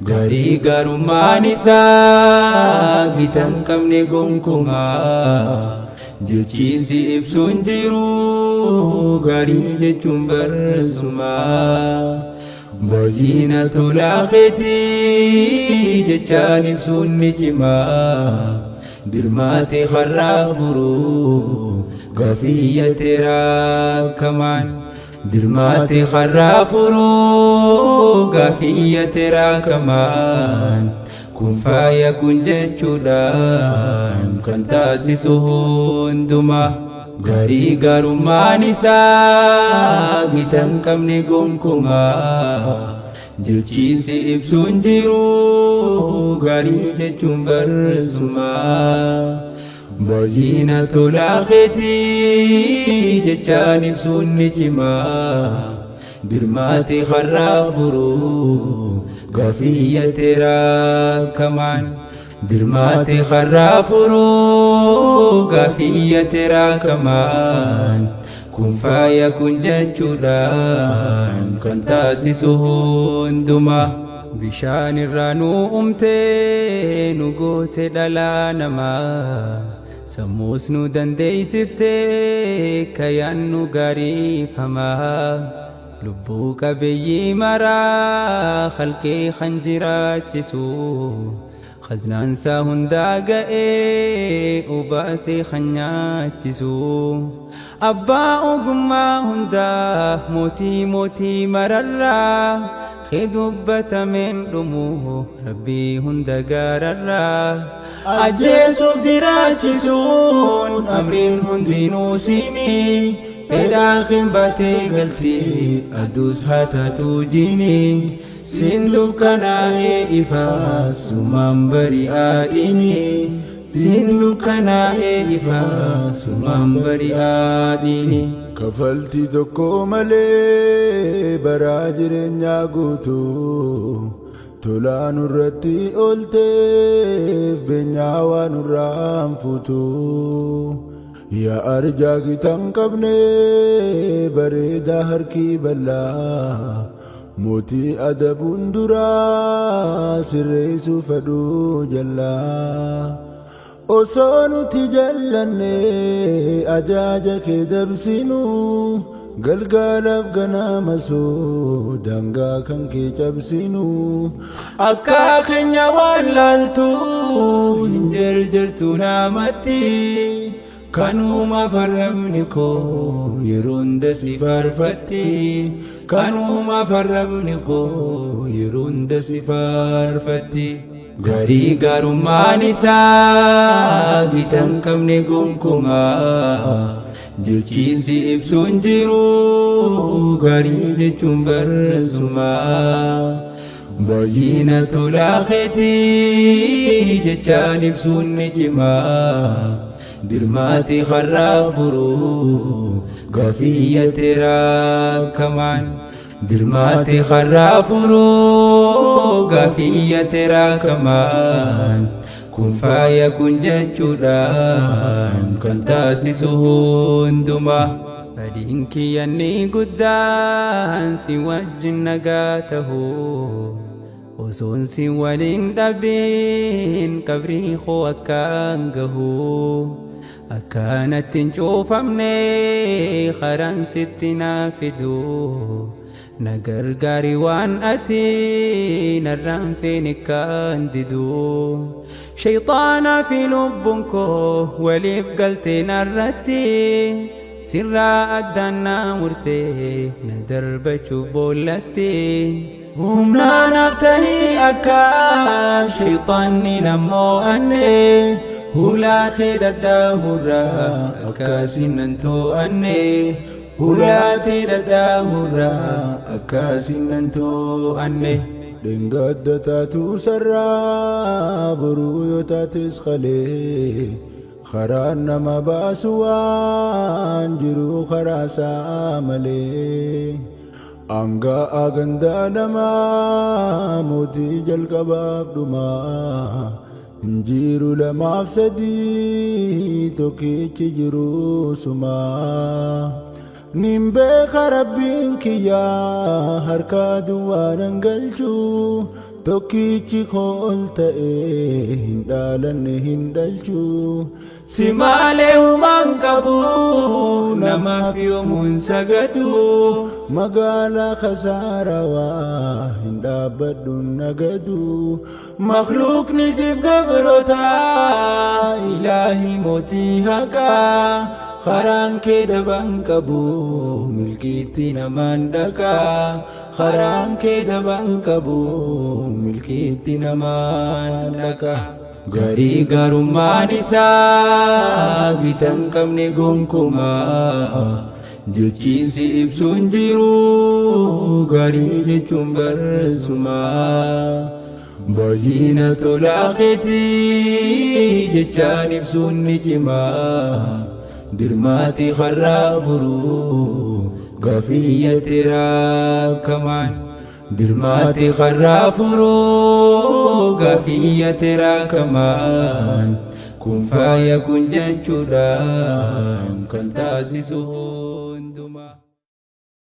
Garii garummaan isaa gitan qabne gonkumaa jechiisi ibsuun jiru garii jechuun barsumaa bayyina tolaa keetii jechaan ibsuun ni cimaa dirmaate harraa furuu gafiyya teeraa kamaan dirmaate harraa furuu gafiyya teeraa kamaan kun faaya kun jechuudhaan kan taasisu hundumaa garii garummaan isaa gitan qabne gonkumaa jechiisi ibsuun jiru garii jechuun barsumaa bayyina tolaa keetii jechaan ibsuun ni cimaa dirmaate harraa furuu gafiyya teeraa kamaan dirmaate harraa furuu gafiyya teeraa kamaan kun faaya kun jechuudhaan kan taasisu hundumaa bishaan irraa nu uumtee nu goote dhalaa namaa sammuus nu dandeessiftee kayaannu gaariifamaa lubbuu qabeeyyii maraa khalqee kan jiraachisu khaznaansaa hundaa ga'ee ubaasee kan nyaachisu abbaa ogummaa hundaa mootii mararraa kee dubbatameen dhumu rabbii hunda gaararraa ajjeesuuf jiraachisuun amriin hundinuu siinii fedhaa kan baatee galtii aduus haa taatu jinii siin dukkanaa'ee ifaa sumaan bari'aadhiinii siin dukkanaa'ee ifaa sumaan bari'aadhiinii kafaltii tokko malee baraa jireenyaa guutuu tolaa nurratti oolteef beenyaa waan nurraan fuutuu yaa arjaa gitan qabne bareedaa harkii bal'aa mootii adabuun duraa sirreessuu fedhuu jallaa osoo nuti jallanne ajaaja kee dabsinu galgaalaaf ganama soo daangaa kan kee cabsinu akka keenya waan laaltu hin jarjartu namatti kanuma farrabni koo yeroo hunda si faarfatti kanuma farrabni koo yeroo hunda si faarfatti garii garummaan isaa gitan qabne gonkumaa jechiisi ibsuun jiru garii jechuun barsumaa bayyina tolaa keetii jechaan ibsuun ni cimaa dirmaate harraa furuu gafiyya teeraa kamaan dirmaate harraa furuu gafiyya teeraa kamaan kun faaya kun jechuudhaan kan taasisu hundumaa fedhiin kiyyanni guddaan si wajjin nagaa tahuu osoon si waliin dhabiin qabrii koo akkaan gahuu akkanatti hin cuufamne karaan sitti naa fiduu na gargaari waan ati narraan feene kan diduu shayxaanaa fi lubbuun koo waliif galtee narratti sirraa addaan naa murtee na darbachuu boollatti humnaanaaf tahii akka shayxaanni nammoo anne hulaa kee dhadhaahurraa akkasiin nan too'anne hulaa kee dhadhaahurraa akkasiin nan too'anne dhengadda taatu sarraa boruu yoo taates qalee karaan nama baasu waan jiru karaa isaa malee angaa gandaa namaa mootii jalqabaaf dhumaa Injiru lamaaf sadii tokkichi jiru sumaa nin beeka rabbiin kiyyaa harka duwwaan galchu tokkichi kool ta'ee hin dhaalanne hin dhalchu si malee humaan qabu namaaf yoomuun sagadu magaalaa khasaarawaa hin dhaabbadhu nagadu makhluuqni siif gabroota ilaahi mootii haqaa karaan kee daban qabu milkiitti namaan dhaqaa karaan kee daban qabu milkiitti namaan dhaqaa garii garummaan isaa gitan qabne gonkumaa jechiinsi ibsuun jiru garii jechuun barreessumaa baay'ina tolaa keetii jechaan ibsuun ni cimaa dirmaati karraa furuu gafiyya tiraa kamaan dirmaati karraa furuu gafiyya tiraa kamaan kun faaya kun jechuudhaan kan taasisu hundumaa.